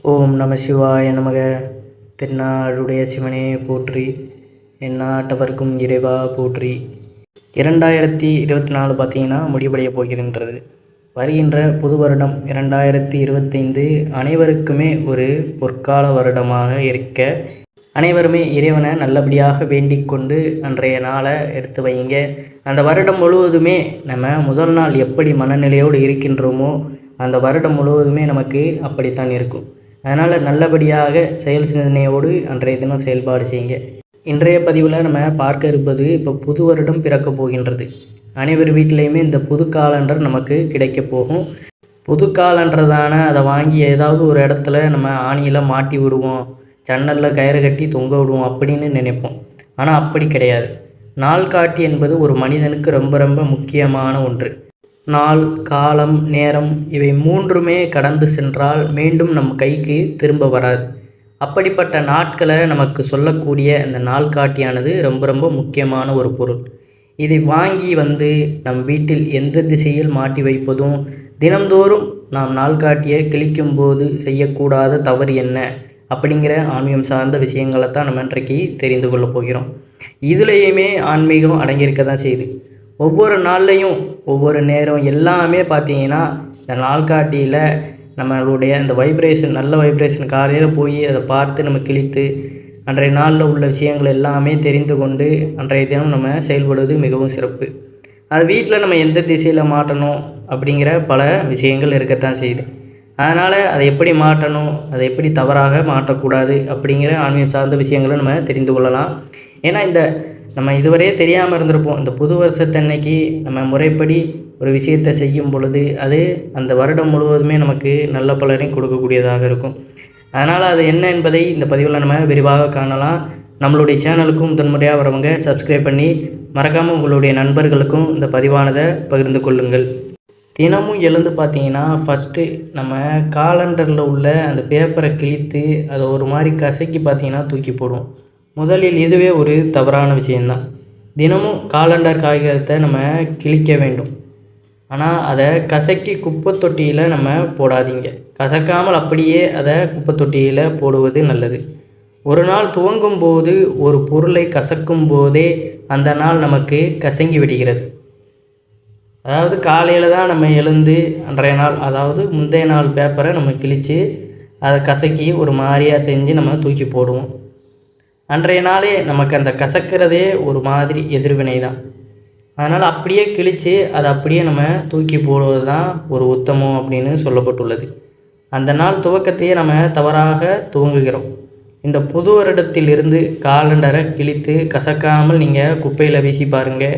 ஓம் நம சிவாய நமக. தென்னாடுடைய சிவனே போற்றி, எந்நாட்டவர்க்கும் இறைவா போற்றி. 2024 பார்த்தீங்கன்னா முடிவடைய போகின்றது. வருகின்ற புது வருடம் 2025 அனைவருக்குமே ஒரு பொற்கால வருடமாக இருக்க, அனைவருமே இறைவனை நல்லபடியாக வேண்டிக் கொண்டு அன்றைய நாளை எடுத்து வைங்க. அந்த வருடம் முழுவதுமே நம்ம முதல் நாள் எப்படி மனநிலையோடு இருக்கின்றோமோ அந்த வருடம் முழுவதுமே நமக்கு அப்படித்தான் இருக்கும். அதனால் நல்லபடியாக செயல் சிந்தனையோடு அன்றைய தினம் செயல்பாடு செய்யுங்க. இன்றைய பதிவில் நம்ம பார்க்க இருப்பது, இப்போ புது வருடம் பிறக்க போகின்றது. அனைவர் வீட்டிலையுமே இந்த புது காலண்டர் நமக்கு கிடைக்க போகும். புது காலண்டர் அதை வாங்கி ஏதாவது ஒரு இடத்துல நம்ம ஆணியில் மாட்டி விடுவோம், ஜன்னலில் கயிறு கட்டி தொங்க விடுவோம் அப்படின்னு நினைப்போம். ஆனால் அப்படி கிடையாது. நாள்காட்டி என்பது ஒரு மனிதனுக்கு ரொம்ப ரொம்ப முக்கியமான ஒன்று. நாள், காலம், நேரம் இவை மூன்றுமே கடந்து சென்றால் மீண்டும் நம் கைக்கு திரும்ப வராது. அப்படிப்பட்ட நாட்களை நமக்கு சொல்லக்கூடிய இந்த நாள்காட்டியானது ரொம்ப ரொம்ப முக்கியமான ஒரு பொருள். இதை வாங்கி நம் வீட்டில் எந்த திசையில் மாட்டி வைப்பதும், தினந்தோறும் நாம் நாள்காட்டியை கிழிக்கும் போது செய்யக்கூடாத தவறு என்ன அப்படிங்கிற ஆன்மீகம் சார்ந்த விஷயங்களை தான் நம்ம இன்றைக்கு தெரிந்து கொள்ள போகிறோம். இதுலேயுமே ஆன்மீகம் அடங்கியிருக்க தான் செய்யுது. ஒவ்வொரு நாள்லையும் ஒவ்வொரு நேரம் எல்லாமே பார்த்திங்கன்னா இந்த நாள்காட்டியில் நம்மளுடைய இந்த வைப்ரேஷன், நல்ல வைப்ரேஷன் காலையில் போய் அதை பார்த்து நம்ம கிழித்து அன்றைய நாளில் உள்ள விஷயங்கள் எல்லாமே தெரிந்து கொண்டு அன்றைய தினம் நம்ம செயல்படுவது மிகவும் சிறப்பு. அது வீட்டில் நம்ம எந்த திசையில் மாட்டணும் அப்படிங்கிற பல விஷயங்கள் இருக்கத்தான் செய்யுது. அதனால் அதை எப்படி மாட்டணும், அதை எப்படி தவறாக மாட்டக்கூடாது அப்படிங்கிற ஆன்மீகம் சார்ந்த விஷயங்களை நம்ம தெரிந்து கொள்ளலாம். ஏன்னா நம்ம இதுவரையே தெரியாமல் இருந்திருப்போம். இந்த புது வருஷத்தன்னைக்கு நம்ம முறைப்படி ஒரு விஷயத்தை செய்யும் பொழுது அது அந்த வருடம் முழுவதுமே நமக்கு நல்ல பலனை கொடுக்கக்கூடியதாக இருக்கும். அதனால் அது என்ன என்பதை இந்த பதிவில் நம்ம விரிவாக காணலாம். நம்மளுடைய சேனலுக்கும் முதன்முறையாக வரவங்க சப்ஸ்கிரைப் பண்ணி மறக்காமல் உங்களுடைய நண்பர்களுக்கும் இந்த பதிவானதை பகிர்ந்து கொள்ளுங்கள். தினமும் எழுந்து பார்த்தீங்கன்னா ஃபஸ்ட்டு நம்ம காலண்டரில் உள்ள அந்த பேப்பரை கிழித்து அதை ஒரு மாதிரி கசக்கி பார்த்தீங்கன்னா தூக்கி போடுவோம். முதலில் இதுவே ஒரு தவறான விஷயந்தான். தினமும் காலண்டர் காகிதத்தை நம்ம கிழிக்க வேண்டும். ஆனால் அதை கசக்கி குப்பை தொட்டியில் நம்ம போடாதீங்க. கசக்காமல் அப்படியே அதை குப்பை தொட்டியில் போடுவது நல்லது. ஒரு நாள் துவங்கும் போது ஒரு பொருளை கசக்கும் போதே அந்த நாள் நமக்கு கசங்கி விடுகிறது. அதாவது காலையில் தான் நம்ம எழுந்து அன்றைய நாள், அதாவது முந்தைய நாள் பேப்பரை நம்ம கிழித்து அதை கசக்கி ஒரு மாதிரியாக செஞ்சு நம்ம தூக்கி போடுவோம். அன்றைய நாளே நமக்கு அந்த கசக்கிறதே ஒரு மாதிரி எதிர்வினை தான். அதனால் அப்படியே கிழித்து அதை அப்படியே நம்ம தூக்கி போடுவது தான் ஒரு உத்தமம் அப்படின்னு சொல்லப்பட்டுள்ளது. அந்த நாள் துவக்கத்தையே நம்ம தவறாக துவங்குகிறோம். இந்த புது வருடத்திலிருந்து காலண்டரை கிழித்து கசக்காமல் நீங்கள் குப்பையில் வீசி பாருங்கள்.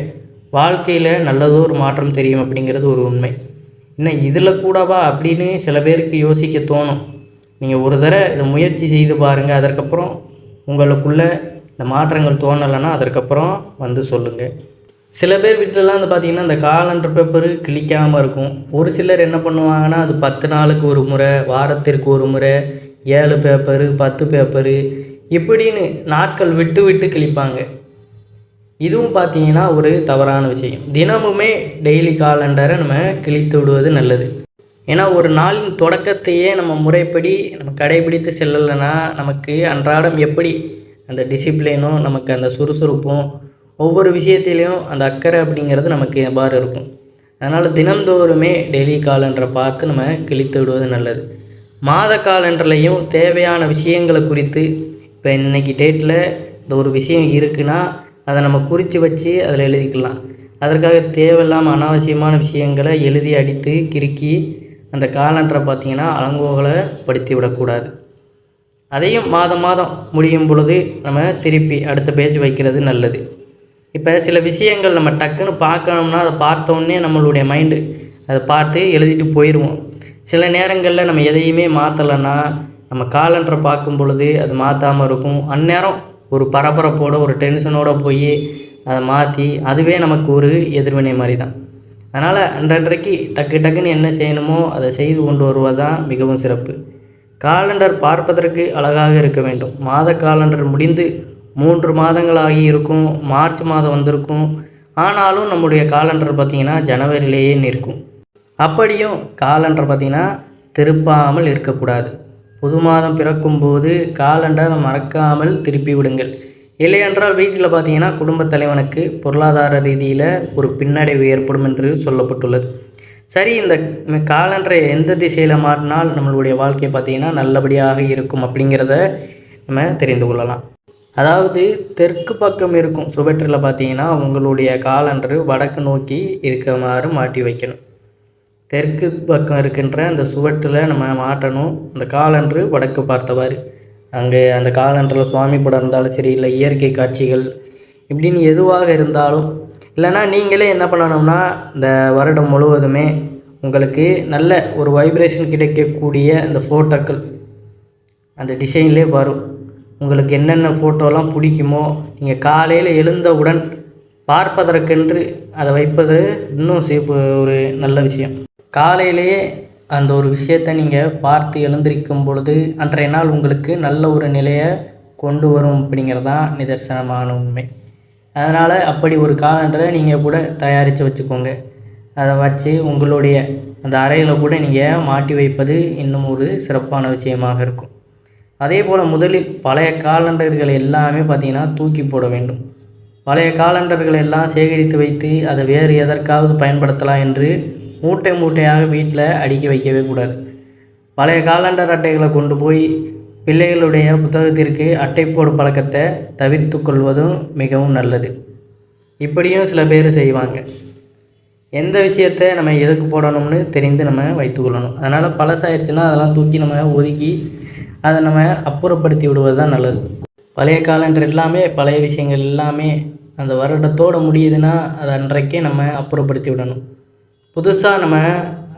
வாழ்க்கையில் நல்லதொரு மாற்றம் தெரியும் அப்படிங்கிறது ஒரு உண்மை. இன்னும் இதில் கூடவா அப்படின்னு சில பேருக்கு யோசிக்க தோணும். நீங்கள் ஒரு தடவை இதை முயற்சி செய்து பாருங்கள். அதற்கப்புறம் உங்களுக்குள்ளே இந்த மாற்றங்கள் தோணலைன்னா அதற்கப்புறம் சொல்லுங்கள். சில பேர் வீட்டிலலாம் பார்த்திங்கன்னா இந்த காலண்டர் பேப்பரு கிழிக்காமல் இருக்கும். ஒரு சிலர் என்ன பண்ணுவாங்கன்னா அது 10 நாளுக்கு ஒரு முறை, வாரத்திற்கு ஒரு முறை 7 பேப்பரு 10 பேப்பரு இப்படின்னு நாட்கள் விட்டு விட்டு கிழிப்பாங்க. இதுவும் பார்த்திங்கன்னா ஒரு தவறான விஷயம். தினமுமே டெய்லி காலண்டரை நம்ம கிழித்து விடுவது நல்லது. ஏன்னா ஒரு நாளின் தொடக்கத்தையே நம்ம முறைப்படி நம்ம கடைபிடித்து செல்லலைன்னா நமக்கு அன்றாடம் எப்படி அந்த டிசிப்ளினும் நமக்கு அந்த சுறுசுறுப்பும் ஒவ்வொரு விஷயத்திலையும் அந்த அக்கறை அப்படிங்கிறது நமக்கு எவ்வாறு இருக்கும். அதனால் தினந்தோறுமே டெய்லி காலண்டரை பார்த்து நம்ம கிழித்து விடுவது நல்லது. மாத காலண்டர்லையும் தேவையான விஷயங்களை குறித்து, இப்போ இன்றைக்கி டேட்டில் இந்த ஒரு விஷயம் இருக்குன்னா அதை நம்ம குறித்து வச்சு அதில் எழுதிக்கலாம். அதற்காக தேவையில்லாமல் அனாவசியமான விஷயங்களை எழுதி அடித்து கிறுக்கி அந்த காலண்டரை பார்த்திங்கன்னா அலங்கோலப்படுத்தி விடக்கூடாது. அதையும் மாதம் முடியும் பொழுது நம்ம திருப்பி அடுத்த பேஜ் வைக்கிறது நல்லது. இப்போ சில விஷயங்கள் நம்ம டக்குன்னு பார்க்கணும்னா அதை பார்த்தோன்னே நம்மளுடைய மைண்டு அதை பார்த்து எழுதிட்டு போயிடுவோம். சில நேரங்களில் நம்ம எதையுமே மாற்றலைன்னா நம்ம காலண்டரை பார்க்கும் பொழுது அது மாற்றாமல் இருக்கும். அந்நேரம் ஒரு பரபரப்போடு ஒரு டென்ஷனோடு போய் அதை மாற்றி அதுவே நமக்கு ஒரு எதிர்வினை மாதிரி தான். அதனால் அன்றன்றைக்கு டக்குன்னு என்ன செய்யணுமோ அதை செய்து கொண்டு வருவது தான் மிகவும் சிறப்பு. காலண்டர் பார்ப்பதற்கு அழகாக இருக்க வேண்டும். மாத காலண்டர் முடிந்து 3 மாதங்களாகி இருக்கும். மார்ச் மாதம் வந்திருக்கும். ஆனாலும் நம்முடைய காலண்டர் பார்த்திங்கன்னா ஜனவரியிலேயே நிற்கும். அப்படியும் காலண்டர் பார்த்திங்கன்னா திருப்பாமல் இருக்கக்கூடாது. புது மாதம் பிறக்கும்போது காலண்டரை மறக்காமல் திருப்பி விடுங்கள். இல்லையென்றால் வீட்டில் பார்த்தீங்கன்னா குடும்பத் தலைவனுக்கு பொருளாதார ரீதியில் ஒரு பின்னடைவு ஏற்படும் என்று சொல்லப்பட்டுள்ளது. சரி, இந்த காலண்டரை எந்த திசையில் மாற்றினால் நம்மளுடைய வாழ்க்கை பார்த்திங்கன்னா நல்லபடியாக இருக்கும் அப்படிங்கிறத நம்ம தெரிந்து கொள்ளலாம். அதாவது தெற்கு பக்கம் இருக்கும் சுவற்றில் பார்த்தீங்கன்னா உங்களுடைய காலண்டரு வடக்கு நோக்கி இருக்கிறமாறு மாட்டி வைக்கணும். தெற்கு பக்கம் இருக்கின்ற அந்த சுவற்றில் நம்ம மாட்டணும். அந்த காலண்டரு வடக்கு பார்த்தவாறு. அங்கே அந்த காலண்டரில் சுவாமி படம் இருந்தாலும் சரி, இல்லை இயற்கை காட்சிகள் இப்படின்னு எதுவாக இருந்தாலும், இல்லைனா நீங்களே என்ன பண்ணணும்னா இந்த வருடம் முழுவதுமே உங்களுக்கு நல்ல ஒரு வைப்ரேஷன் கிடைக்கக்கூடிய அந்த ஃபோட்டோக்கள் அந்த டிசைன்லேயே வரும். உங்களுக்கு என்னென்ன ஃபோட்டோலாம் பிடிக்குமோ நீங்கள் காலையில் எழுந்தவுடன் பார்ப்பதற்கென்று அதை வைப்பது இன்னும் ஒரு நல்ல விஷயம். காலையிலேயே அந்த ஒரு விஷயத்தை நீங்கள் பார்த்து எழுந்திருக்கும் பொழுது அன்றைய நாள் உங்களுக்கு நல்ல ஒரு நிலையை கொண்டு வரும் அப்படிங்கிறது தான் நிதர்சனமான உண்மை. அதனால் அப்படி ஒரு காலண்டரை நீங்கள் கூட தயாரித்து வச்சுக்கோங்க. அதை வச்சு உங்களுடைய அந்த அறையில் கூட நீங்கள் மாட்டி வைப்பது இன்னும் ஒரு சிறப்பான விஷயமாக இருக்கும். அதே போல் முதலில் பழைய காலண்டர்கள் எல்லாமே பார்த்திங்கன்னா தூக்கி போட வேண்டும். பழைய காலண்டர்கள் எல்லாம் சேகரித்து வைத்து அதை வேறு எதற்காவது பயன்படுத்தலாம் என்று மூட்டை மூட்டையாக வீட்டில் அடுக்கி வைக்கவே கூடாது. பழைய காலண்டர் அட்டைகளை கொண்டு போய் பிள்ளைகளுடைய புத்தகத்திற்கு அட்டை போடும் பழக்கத்தை தவிர்த்து கொள்வதும் மிகவும் நல்லது. இப்படியும் சில பேர் செய்வாங்க. எந்த விஷயத்தை நம்ம எதுக்கு போடணும்னு தெரிந்து நம்ம வைத்துக்கொள்ளணும். அதனால் பழசாயிடுச்சுன்னா அதெல்லாம் தூக்கி நம்ம ஒதுக்கி அதை நம்ம அப்புறப்படுத்தி விடுவது தான் நல்லது. பழைய காலண்டர் எல்லாமே பழைய விஷயங்கள் எல்லாமே அந்த வருடத்தோடு முடியுதுன்னா அதை அன்றைக்கே நம்ம அப்புறப்படுத்தி விடணும். புதுசாக நம்ம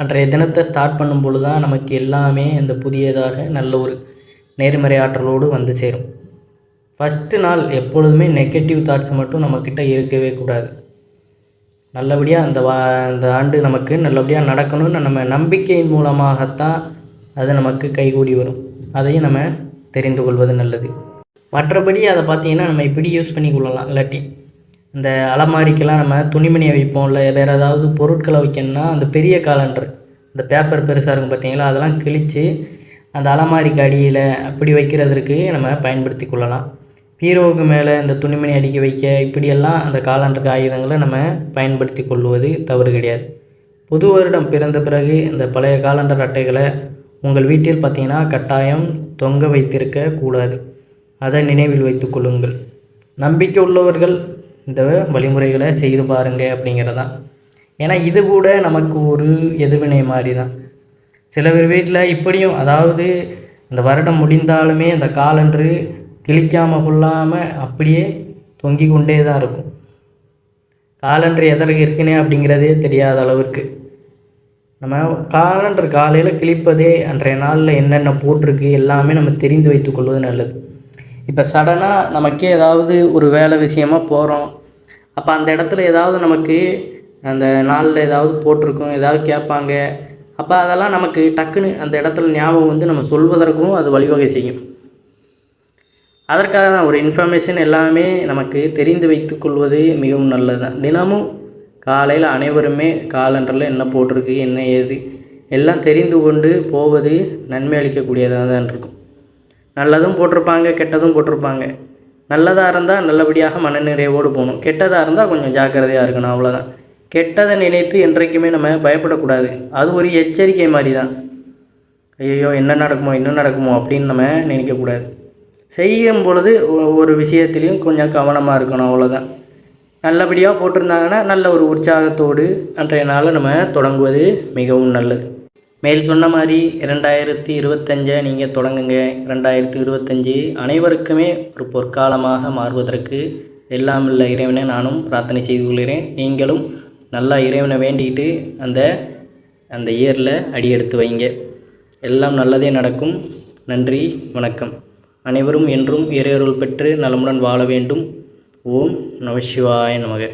அன்றைய தினத்தை ஸ்டார்ட் பண்ணும் பொழுது தான் நமக்கு எல்லாமே அந்த புதியதாக நல்ல ஒரு நேர்மறை ஆற்றலோடு வந்து சேரும். ஃபஸ்ட்டு நாள் எப்பொழுதுமே நெகட்டிவ் தாட்ஸ் மட்டும் நம்மக்கிட்ட இருக்கவே கூடாது. நல்லபடியாக அந்த ஆண்டு நமக்கு நல்லபடியாக நடக்கணும்னு நம்ம நம்பிக்கையின் மூலமாகத்தான் அது நமக்கு கைகூடி வரும். அதையும் நம்ம தெரிந்து கொள்வது நல்லது. மற்றபடி அதை பார்த்திங்கன்னா நம்ம இப்படி யூஸ் பண்ணி கொள்ளலாம். இல்லாட்டி இந்த அலமாரிக்கெல்லாம் நம்ம துணிமணியை வைப்போம், இல்லை வேறு ஏதாவது பொருட்களை வைக்கணும்னா அந்த பெரிய காலண்டர் இந்த பேப்பர் பெருசாக இருக்கும் பார்த்திங்களா, அதெல்லாம் கிழித்து அந்த அலமாரிக்கு அடியில் அப்படி வைக்கிறதுக்கு நம்ம பயன்படுத்தி கொள்ளலாம். பீரோவுக்கு மேலே இந்த துணிமணி அடுக்கி வைக்க இப்படியெல்லாம் அந்த காலண்டருக்கு ஆயுதங்களை நம்ம பயன்படுத்தி கொள்வது தவறு கிடையாது. புது வருடம் பிறந்த பிறகு இந்த பழைய காலண்டர் அட்டைகளை உங்கள் வீட்டில் பார்த்திங்கன்னா கட்டாயம் தொங்க வைத்திருக்க கூடாது. அதை நினைவில் வைத்து கொள்ளுங்கள். நம்பிக்கை உள்ளவர்கள் இந்த வழிமுறைகளை செய்து பாருங்கள் அப்படிங்கிறதான். ஏன்னா இது கூட நமக்கு ஒரு எதிர்வினை மாதிரி தான். சில பேர் வீட்டில் இப்படியும், அதாவது அந்த வருடம் முடிந்தாலுமே அந்த காலண்டரு கிழிக்காமல் கொள்ளாமல் அப்படியே தொங்கி கொண்டே தான் இருக்கும். காலண்டர் எதற்கு இருக்குன்னே அப்படிங்கிறதே தெரியாத அளவுக்கு நம்ம காலண்டர் காலையில் கிழிப்பதே அன்றைய நாளில் என்னென்ன போட்டிருக்கு எல்லாமே நம்ம தெரிந்து வைத்து கொள்வது நல்லது. இப்போ சடனாக நமக்கே ஏதாவது ஒரு வேலை விஷயமாக போகிறோம், அப்போ அந்த இடத்துல ஏதாவது நமக்கு அந்த நாளில் ஏதாவது போட்டிருக்கும், ஏதாவது கேட்பாங்க, அப்போ அதெல்லாம் நமக்கு டக்குன்னு அந்த இடத்துல ஞாபகம் வந்து நம்ம சொல்வதற்கும் அது வழிவகை செய்யும். அதற்காக தான் ஒரு இன்ஃபர்மேஷன் எல்லாமே நமக்கு தெரிந்து வைத்து கொள்வது மிகவும் நல்லது தான். தினமும் காலையில் அனைவருமே காலண்டரில் என்ன போட்டிருக்கு என்ன ஏது எல்லாம் தெரிந்து கொண்டு போவது நன்மை அளிக்கக்கூடியதாக தான் இருக்கும். நல்லதும் போட்டிருப்பாங்க, கெட்டதும் போட்டிருப்பாங்க. நல்லதாக இருந்தால் நல்லபடியாக மனநிறைவோடு போகணும், கெட்டதாக இருந்தால் கொஞ்சம் ஜாக்கிரதையாக இருக்கணும், அவ்வளோதான். கெட்டதை நினைத்து என்றைக்குமே நம்ம பயப்படக்கூடாது. அது ஒரு எச்சரிக்கை மாதிரி தான். ஐயோ என்ன நடக்குமோ அப்படின்னு நம்ம நினைக்கக்கூடாது. செய்யும் பொழுது ஒரு விஷயத்துலேயும் கொஞ்சம் கவனமாக இருக்கணும், அவ்வளோதான். நல்லபடியாக போட்டிருந்தாங்கன்னா நல்ல ஒரு உற்சாகத்தோடு அன்றைய நாளை நம்ம தொடங்குவது மிகவும் நல்லது. மேல் சொன்ன மாதிரி 2025 நீங்கள் தொடங்குங்க. 2025 அனைவருக்குமே ஒரு பொற்காலமாக மாறுவதற்கு எல்லாம் உள்ள இறைவனை நானும் பிரார்த்தனை செய்து கொள்கிறேன். நீங்களும் நல்லா இறைவனை வேண்டிக்கிட்டு அந்த இயரில் அடியெடுத்து வைங்க. எல்லாம் நல்லதே நடக்கும். நன்றி, வணக்கம். அனைவரும் என்றும் இறையருள் பெற்று நலமுடன் வாழ வேண்டும். ஓம் நம சிவாய நமக.